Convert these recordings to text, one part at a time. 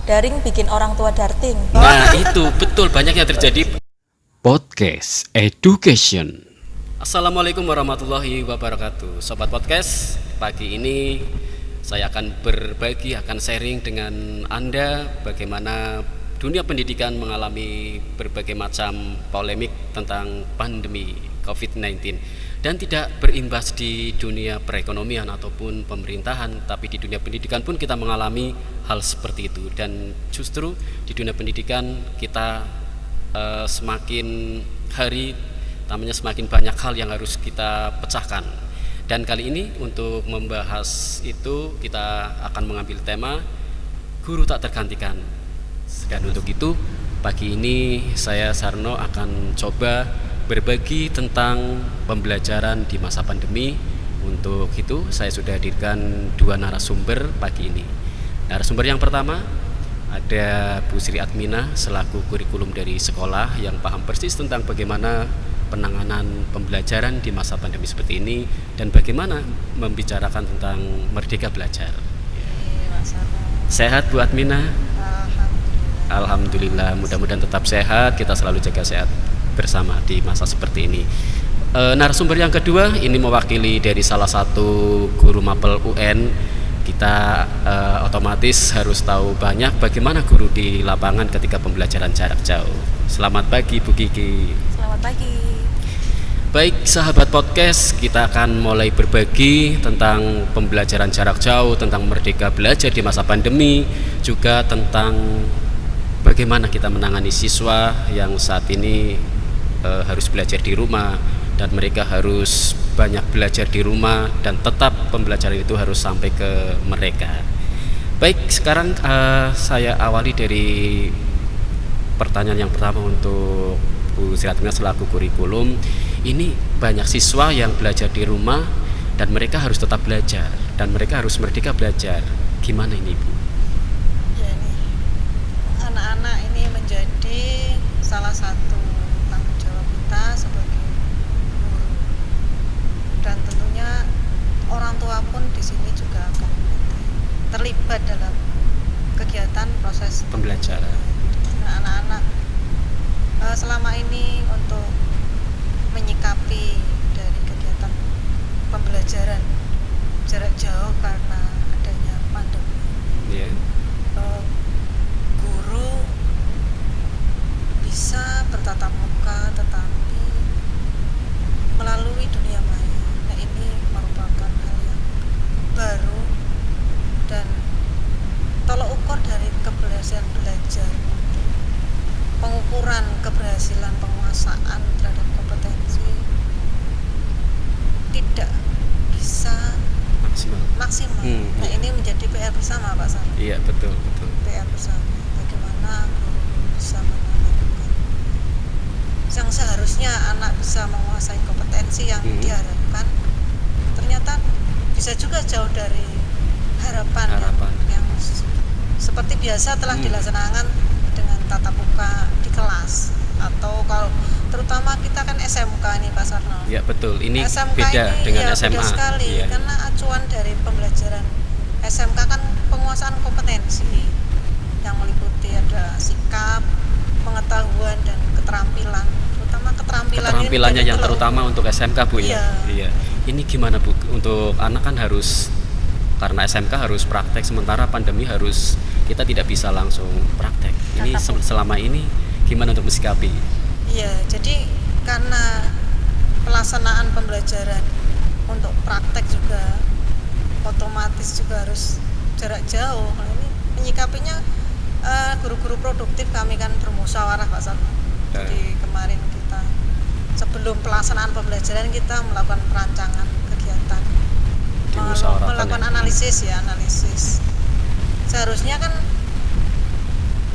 daring bikin orang tua darting. Nah itu betul, banyak yang terjadi. Podcast Education. Assalamualaikum warahmatullahi wabarakatuh. Sobat Podcast, pagi ini saya akan berbagi, akan sharing dengan Anda bagaimana dunia pendidikan mengalami berbagai macam polemik tentang pandemi COVID-19 dan tidak berimbas di dunia perekonomian ataupun pemerintahan, tapi di dunia pendidikan pun kita mengalami hal seperti itu. Dan justru di dunia pendidikan kita semakin hari namanya semakin banyak hal yang harus kita pecahkan. Dan kali ini untuk membahas itu kita akan mengambil tema guru tak tergantikan. Dan untuk itu pagi ini saya Sarno akan coba berbagi tentang pembelajaran di masa pandemi. Untuk itu saya sudah hadirkan dua narasumber pagi ini. Narasumber yang pertama ada Bu Sri Admina selaku kurikulum dari sekolah yang paham persis tentang bagaimana penanganan pembelajaran di masa pandemi seperti ini dan bagaimana membicarakan tentang merdeka belajar. Sehat Bu Admina? Alhamdulillah, mudah-mudahan tetap sehat, kita selalu jaga sehat bersama di masa seperti ini. Narasumber yang kedua ini mewakili dari salah satu guru mapel UN. Kita otomatis harus tahu banyak bagaimana guru di lapangan ketika pembelajaran jarak jauh. Selamat pagi Bu Kiki. Selamat pagi. Baik sahabat podcast, kita akan mulai berbagi tentang pembelajaran jarak jauh, tentang merdeka belajar di masa pandemi, juga tentang bagaimana kita menangani siswa yang saat ini harus belajar di rumah dan mereka harus banyak belajar di rumah dan tetap pembelajaran itu harus sampai ke mereka. Baik, sekarang saya awali dari pertanyaan yang pertama untuk Bu Sri Admina selaku kurikulum. Ini banyak siswa yang belajar di rumah dan mereka harus tetap belajar dan mereka harus merdeka belajar. Gimana ini Bu? Ya, ini anak-anak ini menjadi salah satu tanggung jawab kita sebagai guru, dan tentunya orang tua pun di sini juga akan terlibat dalam kegiatan proses Pembelajaran. Nah, anak-anak selama ini untuk menyikapi dari kegiatan pembelajaran jarak jauh karena adanya pandemi. Yeah. Guru bisa bertatap muka tetapi melalui dunia maya. Nah, ini merupakan hal yang baru dan tolok ukur dari keberhasilan belajar, pengukuran keberhasilan penguasaan terhadap kompetensi tidak bisa maksimal. Nah, ini menjadi PR bersama Pak Sam. Iya, betul. PR bersama. Bagaimana guru bisa menanamkan yang seharusnya anak bisa menguasai kompetensi yang diharapkan, ternyata bisa juga jauh dari harapan. Yang seperti biasa telah dilaksanakan dengan tatap muka di kelas, atau kalau terutama kita kan SMK nih Pak Sarno. Ya betul, ini SMK beda ini, dengan ya, SMA. beda sekali, Ya. karena acuan dari pembelajaran SMK kan penguasaan kompetensi yang meliputi ada sikap, pengetahuan dan keterampilan, terutama Keterampilannya yang terutama untuk SMK Bu ya. Iya. Ini gimana Bu? Untuk anak kan harus, karena SMK harus praktek, sementara pandemi harus kita tidak bisa langsung praktek. Ini selama ini gimana untuk mensikapi? Iya, jadi karena pelaksanaan pembelajaran untuk praktek juga otomatis juga harus jarak jauh. Nah, ini menyikapinya guru-guru produktif kami kan bermusyawarah Pak Sarno. Jadi kemarin kita sebelum pelaksanaan pembelajaran kita melakukan perancangan kegiatan, melakukan analisis. Seharusnya kan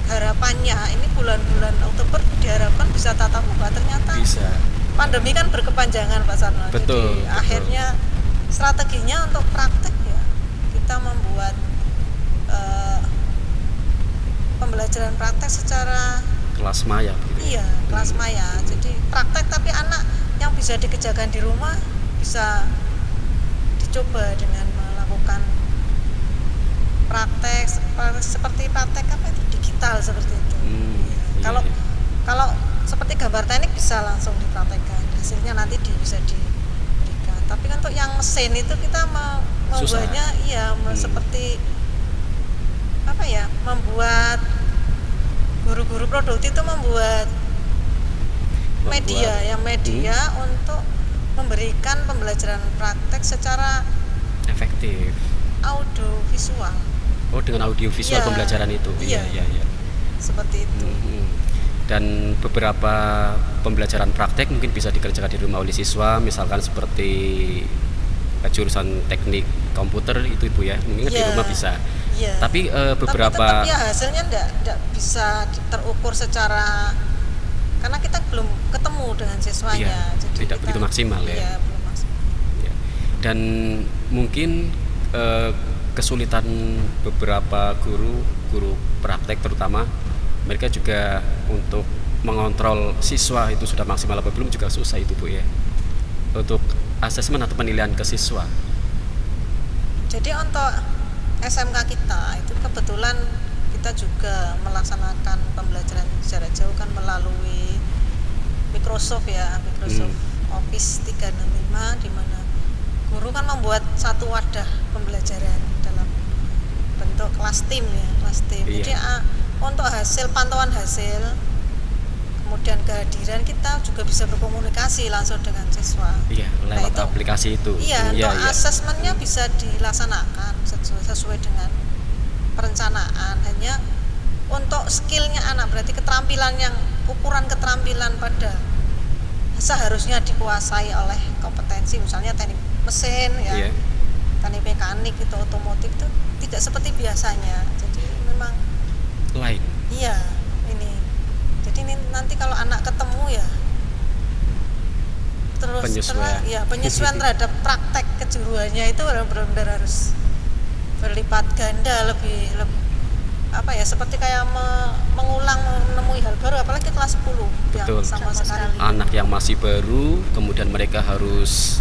harapannya ini bulan-bulan Oktober diharapkan bisa tatap muka, ternyata bisa. Pandemi kan berkepanjangan Pak Sarno. Betul. Jadi akhirnya strateginya untuk praktek ya kita membuat pembelajaran praktek secara kelas maya begitu. Iya, kelas maya. Jadi praktek tapi anak yang bisa dikerjakan di rumah bisa dicoba dengan melakukan praktek seperti praktek apa itu hal seperti itu. Iya, Kalau iya. kalau seperti gambar teknik bisa langsung dipraktekkan, hasilnya nanti bisa diberikan. Tapi kan untuk yang mesin itu kita membuatnya seperti apa ya, membuat guru-guru produksi itu membuat media untuk memberikan pembelajaran praktek secara Efektif. audio visual. Oh, dengan audio visual Iya. pembelajaran itu. Iya. Iya. Seperti itu. Dan beberapa pembelajaran praktek mungkin bisa dikerjakan di rumah oleh siswa, misalkan seperti jurusan teknik komputer itu Ibu ya, mungkin di Iya. rumah bisa. Iya. Tapi beberapa Tapi tetap ya hasilnya enggak bisa terukur secara, karena kita belum ketemu dengan siswanya. Iya, Jadi tidak kita- begitu maksimal ya. Iya, belum maksimal. Ya. Dan mungkin kesulitan beberapa guru praktek terutama, mereka juga untuk mengontrol siswa itu sudah maksimal apa belum juga susah itu Bu ya, untuk asesmen atau penilaian ke siswa. Jadi untuk SMK kita itu kebetulan kita juga melaksanakan pembelajaran jarak jauh kan melalui Microsoft Office 365, di mana guru kan membuat satu wadah pembelajaran dalam bentuk kelas tim. Iya. Jadi untuk pantauan hasil, kemudian kehadiran, kita juga bisa berkomunikasi langsung dengan siswa. Iya, lewat itu- aplikasi itu. Iya, untuk asesmennya bisa dilaksanakan sesuai dengan perencanaan. Hanya untuk skillnya anak, berarti ukuran keterampilan pada seharusnya dikuasai oleh kompetensi, misalnya teknik mesin ya, Iya. teknik mekanik itu, otomotif itu tidak seperti biasanya. Jadi memang Lain. iya ini. Jadi ini nanti kalau anak ketemu ya terus penyesuaian terhadap praktek kejuruannya itu benar-benar harus berlipat ganda, lebih apa ya, seperti kayak mengulang, menemui hal baru, apalagi kelas 10 Betul. yang sama sekali Anak yang masih baru, kemudian mereka harus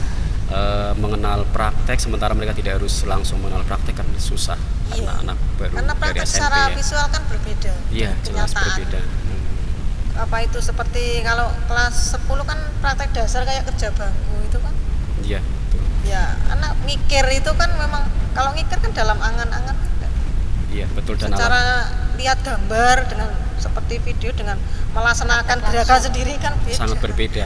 mengenal praktek, sementara mereka tidak harus langsung mengenal praktek, kan susah. Iya. Anak baru karena dari praktek SMP secara ya. visual kan berbeda Iya, dengan jelas kenyataan. berbeda. Apa itu, seperti kalau kelas 10 kan praktek dasar kayak kerja bangku itu kan Iya, betul. ya, anak mikir itu kan memang, kalau mikir kan dalam angan-angan kan, Iya, betul. Dan secara lihat gambar dengan seperti video dengan melaksanakan gerakan sendiri kan beda. sangat berbeda.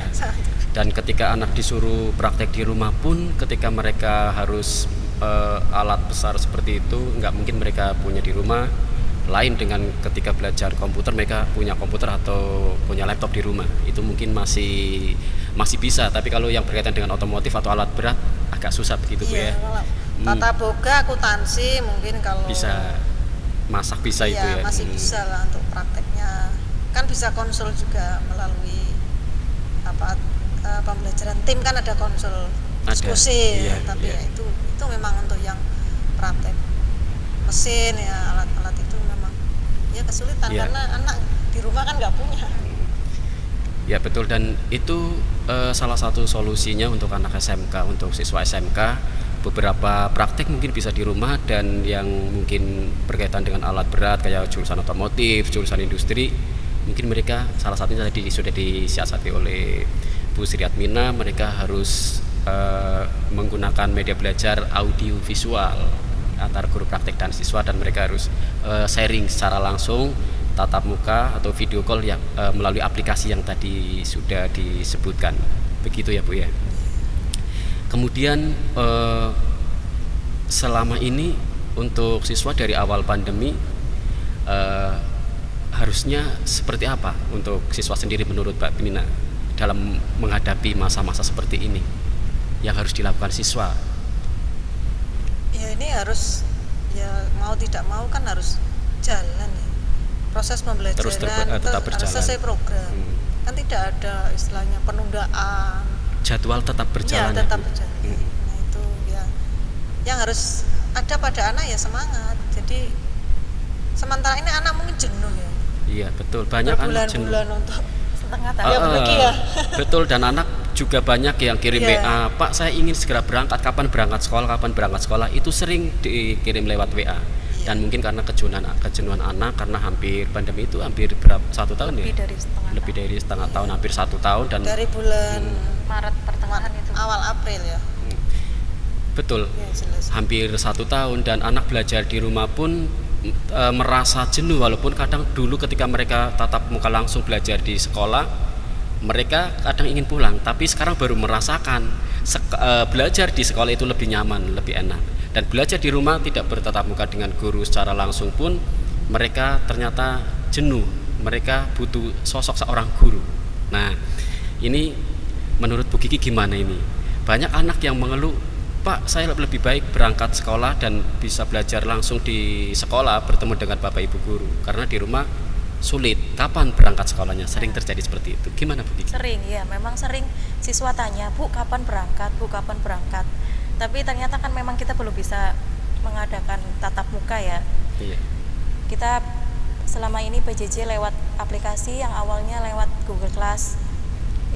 Dan ketika anak disuruh praktek di rumah pun, ketika mereka harus alat besar seperti itu, nggak mungkin mereka punya di rumah. Lain dengan ketika belajar komputer, mereka punya komputer atau punya laptop di rumah, itu mungkin masih bisa. Tapi kalau yang berkaitan dengan otomotif atau alat berat agak susah begitu Bu Iya, ya. kalau tata boga, akuntansi mungkin kalau Bisa masak bisa itu ya. masih bisa lah untuk prakteknya. Kan bisa konsul juga melalui pembelajaran tim, kan ada konsul diskusi. iya, Tapi iya. ya itu memang untuk yang praktek mesin ya, alat-alat itu memang ya kesulitan Iya. karena anak di rumah kan nggak punya. Ya betul, dan itu salah satu solusinya untuk anak SMK, untuk siswa SMK. Beberapa praktek mungkin bisa di rumah, dan yang mungkin berkaitan dengan alat berat kayak jurusan otomotif, jurusan industri, mungkin mereka salah satunya tadi sudah disiasati oleh Bu Sri Atmina, mereka harus menggunakan media belajar audio visual antara guru praktek dan siswa, dan mereka harus sharing secara langsung tatap muka atau video call yang melalui aplikasi yang tadi sudah disebutkan, begitu ya Bu ya. Kemudian selama ini untuk siswa dari awal pandemi harusnya seperti apa untuk siswa sendiri menurut Mbak Pina dalam menghadapi masa-masa seperti ini yang harus dilakukan siswa? Ya ini harus, ya mau tidak mau kan harus jalan ya. Proses pembelajaran Terus tetap berjalan. harus sesuai program. Kan tidak ada istilahnya penundaan. Jadwal tetap berjalan. Ya, tetap Bu? berjalan. Nah itu ya yang harus ada pada anak, ya semangat. Jadi sementara ini anak mungkin jenuh ya. Iya betul, banyak anak jenuh. Berbulan-bulan untuk setengah ya tahun. berbagi ya. Betul, dan anak juga banyak yang kirim Iya. WA, Pak saya ingin segera berangkat, kapan berangkat sekolah, itu sering dikirim lewat WA. Dan mungkin karena kejenuhan anak karena hampir pandemi itu hampir berapa 1 tahun lebih ya? dari setengah Lebih dari setengah tahun, hampir 1 tahun dan dari bulan Maret pertengahan itu. awal April ya. betul. Ya, jelas. Hampir 1 tahun dan anak belajar di rumah pun merasa jenuh walaupun kadang dulu ketika mereka tatap muka langsung belajar di sekolah mereka kadang ingin pulang, tapi sekarang baru merasakan belajar di sekolah itu lebih nyaman, lebih enak. Dan belajar di rumah tidak bertatap muka dengan guru secara langsung pun mereka ternyata jenuh, mereka butuh sosok seorang guru. Nah, ini menurut Bu Kiki gimana ini? Banyak anak yang mengeluh, Pak, saya lebih baik berangkat sekolah dan bisa belajar langsung di sekolah bertemu dengan Bapak Ibu guru, karena di rumah sulit. Kapan berangkat sekolahnya? Sering terjadi seperti itu. Gimana Bu Kiki? Sering ya, memang sering siswa tanya, Bu kapan berangkat, Bu kapan berangkat. Tapi ternyata kan memang kita belum bisa mengadakan tatap muka ya. Iya. Kita selama ini PJJ lewat aplikasi yang awalnya lewat Google Class,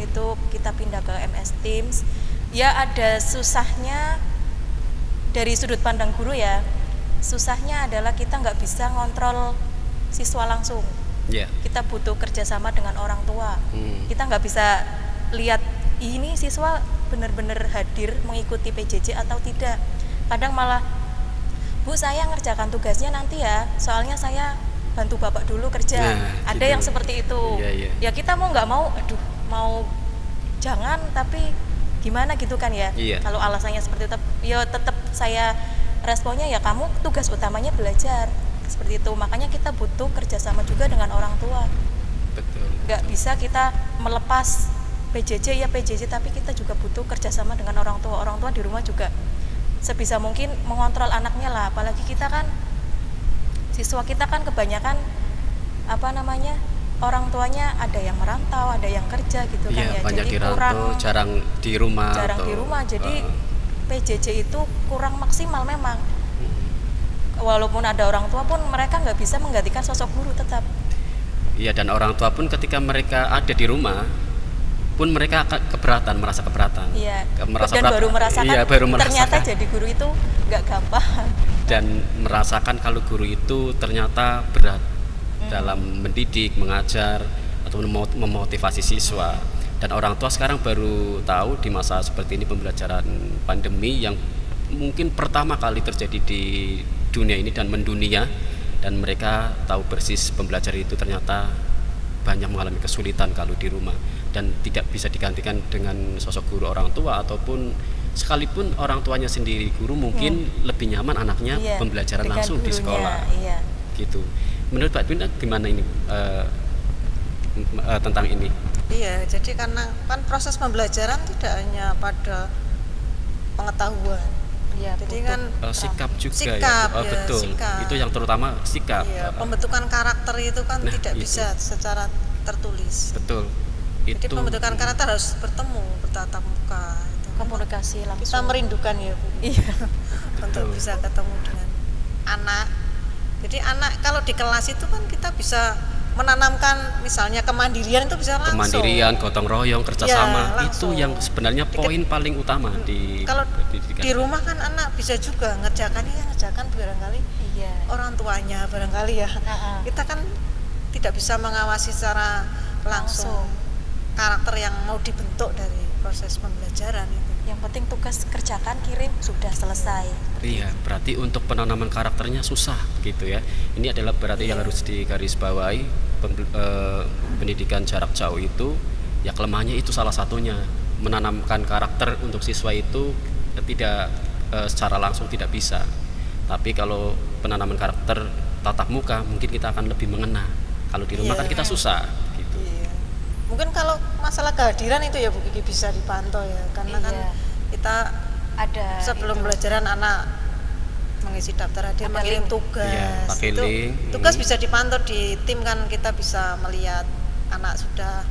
itu kita pindah ke MS Teams. Ya ada susahnya dari sudut pandang guru ya. Susahnya adalah kita nggak bisa ngontrol siswa langsung. Iya. Kita butuh kerjasama dengan orang tua. Kita nggak bisa lihat ini siswa benar-benar hadir mengikuti PJJ atau tidak. Kadang malah, Bu saya ngerjakan tugasnya nanti ya, soalnya saya bantu bapak dulu kerja. Ada gitu. yang seperti itu. Iya. Ya kita mau nggak mau, mau jangan, tapi gimana gitu kan ya. Iya. Kalau alasannya seperti itu, ya tetap saya responnya ya kamu tugas utamanya belajar. Seperti itu, makanya kita butuh kerjasama juga dengan orang tua. Betul. Nggak bisa kita melepas PJJ ya PJJ, tapi kita juga butuh kerjasama dengan orang tua. Orang tua di rumah juga sebisa mungkin mengontrol anaknya lah. Apalagi kita kan siswa kita kan kebanyakan orang tuanya ada yang merantau, ada yang kerja gitu kan Iya, ya. banyak Jadi dirantau, jarang di rumah. Jadi PJJ itu kurang maksimal memang. Walaupun ada orang tua pun mereka nggak bisa menggantikan sosok guru tetap. Iya, dan orang tua pun ketika mereka ada di rumah pun mereka akan merasa keberatan. Iya. Baru merasakan ternyata jadi guru itu nggak gampang. Dan merasakan kalau guru itu ternyata berat dalam mendidik, mengajar atau memotivasi siswa. Dan orang tua sekarang baru tahu di masa seperti ini pembelajaran pandemi yang mungkin pertama kali terjadi di dunia ini dan mendunia, dan mereka tahu persis pembelajaran itu ternyata banyak mengalami kesulitan kalau di rumah dan tidak bisa digantikan dengan sosok guru orang tua, ataupun sekalipun orang tuanya sendiri guru mungkin lebih nyaman anaknya pembelajaran langsung gurunya, di sekolah. Iya. Gitu. Menurut Pak Dwina gimana ini tentang ini? Iya, jadi karena kan proses pembelajaran tidak hanya pada pengetahuan. Iya, Jadi butuh kan Sikap juga sikap, ya. Betul. sikap. Itu yang terutama sikap. Iya, pembentukan karakter itu kan tidak itu. bisa secara tertulis. Betul. Jadi pembentukan karakter harus bertemu, bertatap muka. Itu. komunikasi langsung. Kita merindukan ya Bu. Iya. Untuk bisa ketemu dengan anak. Jadi anak kalau di kelas itu kan kita bisa menanamkan misalnya kemandirian itu bisa langsung. Kemandirian, gotong royong, kerjasama Ya, itu yang sebenarnya poin paling utama di kalau pendidikan. di rumah kan anak bisa juga ngerjakannya yang ngerjakan barangkali Iya. orang tuanya barangkali ya. Kita kan tidak bisa mengawasi secara langsung karakter yang mau dibentuk dari proses pembelajaran itu. Yang penting tugas kerjakan, kirim, sudah selesai. Iya, berarti untuk penanaman karakternya susah gitu ya. Ini adalah berarti yang harus digarisbawahi pendidikan jarak jauh itu ya, kelemahannya itu salah satunya. Menanamkan karakter untuk siswa itu tidak secara langsung tidak bisa. Tapi kalau penanaman karakter tatap muka mungkin kita akan lebih mengena. Kalau di rumah kan kita susah gitu. Iya. Mungkin kalau masalah kehadiran itu ya Bu Kiki bisa dipantau ya, karena kan kita ada sebelum itu. pembelajaran anak mengisi daftar hadir, Ada mengirim link. tugas. Iya, pakai Itu link. tugas bisa dipantau di tim kan, kita bisa melihat anak sudah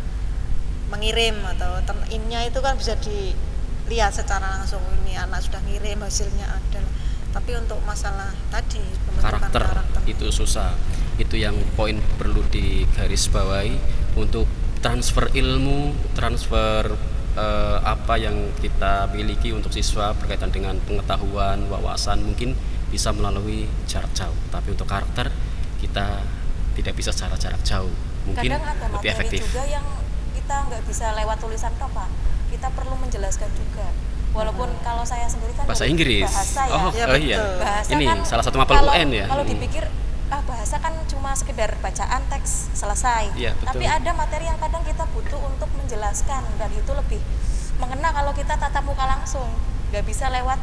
mengirim atau innya itu kan bisa dilihat secara langsung, ini anak sudah ngirim, hasilnya ada. Tapi untuk masalah tadi pembentukan karakter itu susah. Itu yang poin perlu digarisbawahi untuk transfer ilmu, transfer apa yang kita miliki untuk siswa berkaitan dengan pengetahuan, wawasan, mungkin bisa melalui jarak jauh, tapi untuk karakter kita tidak bisa secara jarak jauh, mungkin Kadang ada lebih materi efektif. juga yang kita nggak bisa lewat tulisan tok, Pak. Kita perlu menjelaskan juga. Walaupun kalau saya sendiri kan Bahasa dari Inggris. bahasa ya. Oh, Ya, oh iya. betul. Bahasa Ini kan salah satu mapel kalau, UN ya. Kalau dipikir bahasa kan cuma sekedar bacaan teks selesai. Iya, betul. Tapi ada materi yang kadang kita butuh untuk menjelaskan dan itu lebih mengena kalau kita tatap muka langsung. Nggak bisa lewat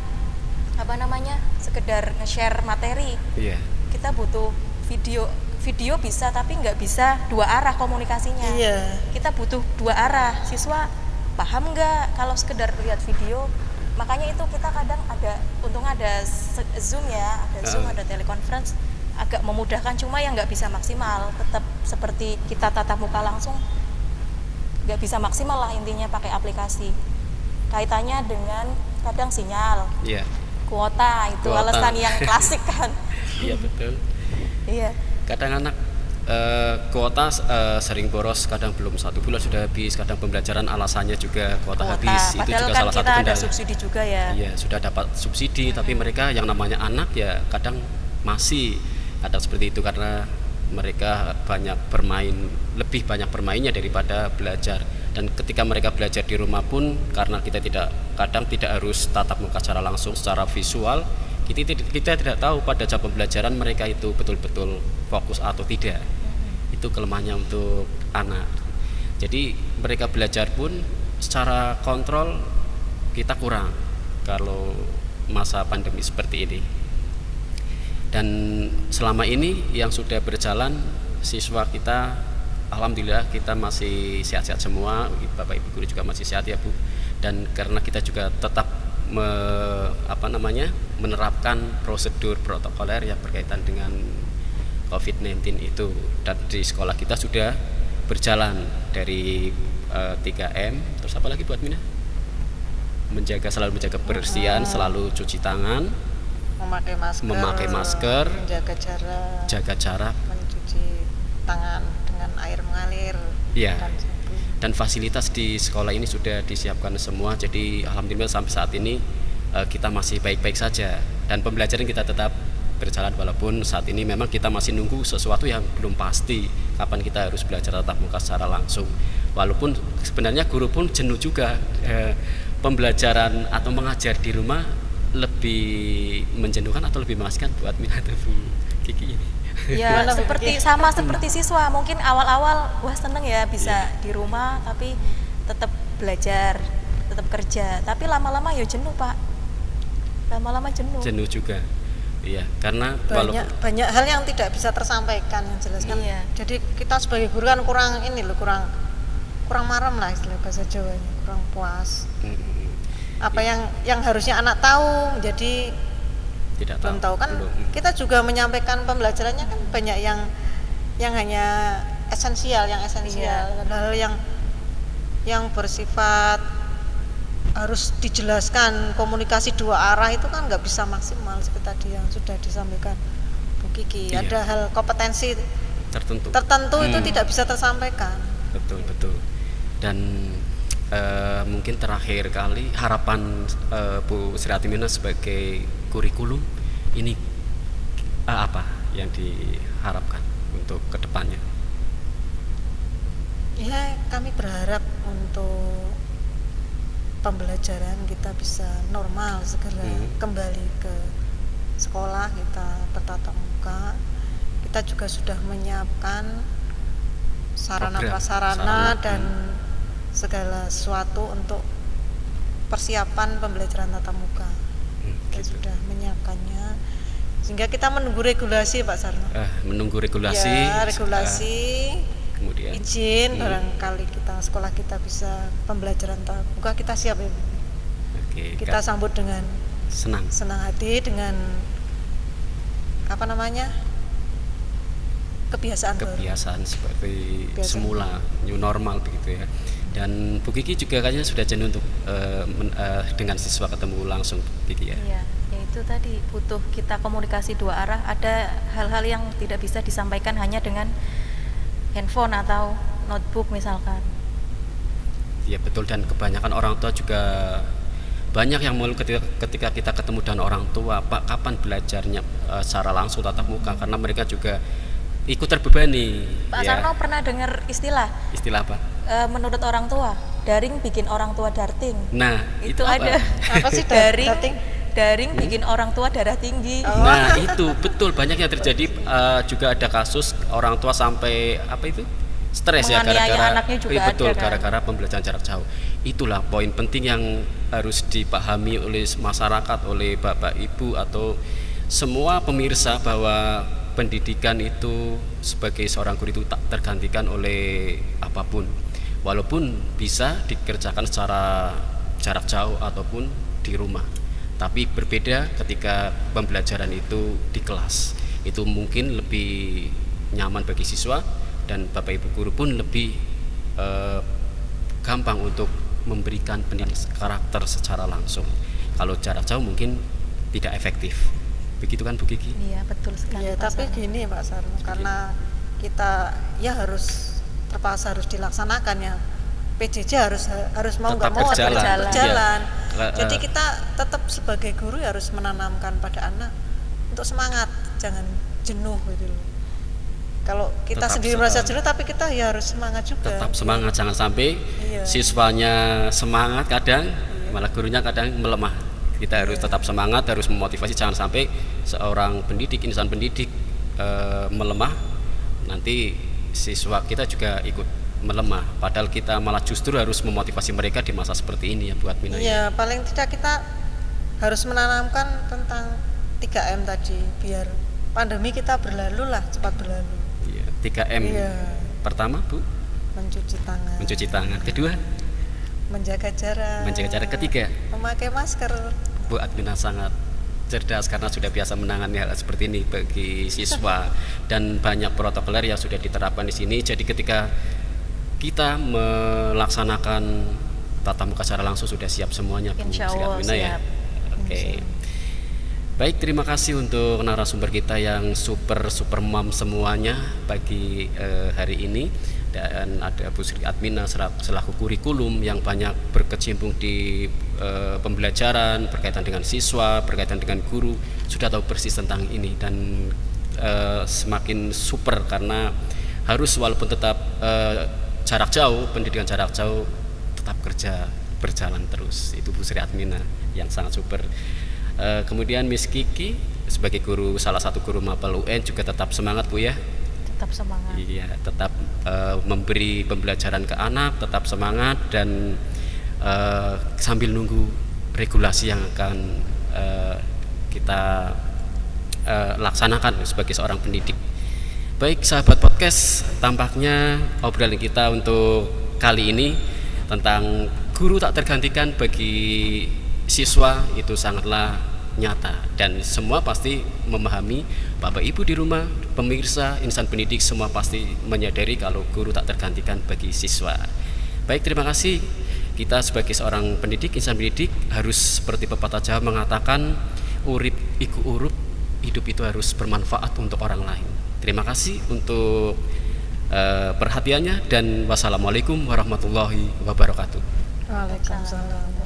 sekedar nge-share materi. Iya. Kita butuh video bisa tapi nggak bisa dua arah komunikasinya. Iya. Kita butuh dua arah. Siswa paham nggak kalau sekedar lihat video? Makanya itu kita kadang untung ada Zoom ya, ada Zoom, ada teleconference, agak memudahkan, cuma yang nggak bisa maksimal. Tetap seperti kita tatap muka langsung, nggak bisa maksimal lah intinya pakai aplikasi. Kaitannya dengan kadang sinyal, Iya. kuota, itu Kuota. alasan yang klasik kan. Iya, betul. Iya. Kadang anak kuota sering boros, kadang belum 1 bulan sudah habis, kadang pembelajaran alasannya juga kuota habis. Itu Padahal juga kan salah satu kita ada kendala. subsidi juga ya. Iya, sudah dapat subsidi, tapi mereka yang namanya anak ya kadang masih ada seperti itu karena mereka lebih banyak bermainnya daripada belajar. Dan ketika mereka belajar di rumah pun, karena kita kadang tidak harus tatap muka secara langsung, secara visual, kita tidak tahu pada jam pembelajaran mereka itu betul-betul fokus atau tidak. Itu kelemahannya untuk anak. Jadi mereka belajar pun secara kontrol kita kurang kalau masa pandemi seperti ini. Dan selama ini yang sudah berjalan, siswa kita alhamdulillah kita masih sehat-sehat semua, Bapak Ibu guru juga masih sehat ya Bu. Dan karena kita juga tetap menerapkan prosedur protokoler yang berkaitan dengan COVID-19 itu, dan di sekolah kita sudah berjalan dari 3M, terus apa lagi buat Mina? Selalu menjaga kebersihan, selalu cuci tangan, memakai masker, jaga jarak, mencuci tangan dengan air mengalir, ya. dan sabun. Dan fasilitas di sekolah ini sudah disiapkan semua, jadi alhamdulillah sampai saat ini kita masih baik-baik saja, dan pembelajaran kita tetap berjalan walaupun saat ini memang kita masih nunggu sesuatu yang belum pasti kapan kita harus belajar tatap muka secara langsung. Walaupun sebenarnya guru pun jenuh juga, pembelajaran atau mengajar di rumah lebih menjenuhkan atau lebih mengasihkan buat Mina atau Bu Kiki ini? Ya seperti siswa, mungkin awal-awal wah seneng ya bisa di rumah tapi tetap belajar, tetap kerja, tapi lama-lama ya jenuh Pak, lama-lama jenuh juga. Iya, karena banyak hal yang tidak bisa tersampaikan yang jelas kan. Iya. Jadi kita sebagai guru kan kurang marem lah istilah bahasa Jawanya, kurang puas. Apa yang harusnya anak tahu jadi tidak belum tahu kan. Kita juga menyampaikan pembelajarannya kan banyak yang hanya esensial, Iya. hal yang bersifat harus dijelaskan, komunikasi dua arah itu kan nggak bisa maksimal seperti tadi yang sudah disampaikan Bu Kiki. Iya. Ada hal kompetensi tertentu itu tidak bisa tersampaikan. Betul. Dan mungkin terakhir kali harapan Bu Sri Atimina sebagai kurikulum ini apa yang diharapkan untuk kedepannya? Ya, kami berharap untuk pembelajaran kita bisa normal segera kembali ke sekolah, kita bertatap muka. Kita juga sudah menyiapkan sarana prasarana dan segala sesuatu untuk persiapan pembelajaran tatap muka. Kita sudah menyiapkannya, sehingga kita menunggu regulasi Pak Sarno. Menunggu regulasi. Ya, regulasi. Kemudian izin barangkali sekolah kita bisa pembelajaran tatap muka, kita siap ya. Oke, kita sambut dengan senang hati, dengan kebiasaan seperti semula, new normal begitu ya. Dan Bu Kiki juga kayaknya sudah jenuh untuk dengan siswa ketemu langsung Kiki ya. Iya, ya itu tadi butuh kita komunikasi dua arah. Ada hal-hal yang tidak bisa disampaikan hanya dengan handphone atau notebook misalkan. Iya betul, dan kebanyakan orang tua juga Banyak yang malu ketika kita ketemu dengan orang tua, Pak, kapan belajarnya secara langsung tatap muka, karena mereka juga ikut terbebani. Pak Sarno pernah dengar istilah Apa? Menurut orang tua, daring bikin orang tua darting. Nah, itu ada. Apa sih daring bikin orang tua darah tinggi. Nah, itu betul, banyak yang terjadi. Juga ada kasus orang tua sampai stres ya, menganiaya anaknya juga betul, ada, kan? gara-gara pembelajaran jarak jauh. Itulah poin penting yang harus dipahami oleh masyarakat, oleh Bapak Ibu atau semua pemirsa, bahwa pendidikan itu sebagai seorang guru itu tak tergantikan oleh apapun, walaupun bisa dikerjakan secara jarak jauh ataupun di rumah. Tapi berbeda ketika pembelajaran itu di kelas. Itu mungkin lebih nyaman bagi siswa, dan Bapak Ibu guru pun lebih gampang untuk memberikan pendidikan karakter secara langsung. Kalau jarak jauh mungkin tidak efektif. Begitu kan Bu Kiki? Iya, betul sekali. Iya, tapi gini Pak Sarno, karena kita ya terpaksa harus dilaksanakan ya. PJJ harus mau nggak mau berjalan. Ya. Jadi kita tetap sebagai guru harus menanamkan pada anak untuk semangat, jangan jenuh gitu loh. Kalau kita tetap sendiri merasa jenuh, tapi kita ya harus semangat juga. Tetap semangat, jangan sampai siswanya semangat kadang malah gurunya kadang melemah. Kita harus tetap semangat, harus memotivasi, jangan sampai seorang pendidik, insan pendidik melemah, nanti siswa kita juga ikut melemah, padahal kita malah justru harus memotivasi mereka di masa seperti ini ya Bu Admina. Iya, paling tidak kita harus menanamkan tentang 3M tadi, biar pandemi kita cepat berlalu. Iya, 3M. Iya. Pertama Bu, mencuci tangan. Kedua, menjaga jarak. Ketiga, memakai masker. Bu Admina sangat cerdas karena sudah biasa menangani hal seperti ini bagi siswa dan banyak protokoler yang sudah diterapkan di sini. Jadi ketika kita melaksanakan tatap muka secara langsung sudah siap semuanya Bu Sri Admina ya. Oke. Baik, terima kasih untuk narasumber kita yang super mom semuanya pagi hari ini, dan ada Bu Sri Admina selaku kurikulum yang banyak berkecimpung di pembelajaran berkaitan dengan siswa, berkaitan dengan guru, sudah tahu persis tentang ini, dan semakin super karena harus walaupun tetap jarak jauh, pendidikan jarak jauh, tetap kerja berjalan terus. Itu Bu Sri Admina yang sangat super. Kemudian Miss Kiki sebagai guru, salah satu guru Mapel UN, juga tetap semangat Bu ya. Tetap semangat. Iya, tetap memberi pembelajaran ke anak, tetap semangat, dan sambil nunggu regulasi yang akan kita laksanakan sebagai seorang pendidik. Baik sahabat podcast, tampaknya obrolan kita untuk kali ini tentang guru tak tergantikan bagi siswa itu sangatlah nyata, dan semua pasti memahami, Bapak Ibu di rumah, pemirsa, insan pendidik, semua pasti menyadari kalau guru tak tergantikan bagi siswa. Baik, terima kasih. Kita sebagai seorang pendidik, insan pendidik, harus seperti pepatah Jawa mengatakan, urip iku urup, hidup itu harus bermanfaat untuk orang lain. Terima kasih untuk perhatiannya, dan wassalamualaikum warahmatullahi wabarakatuh. Waalaikumsalam.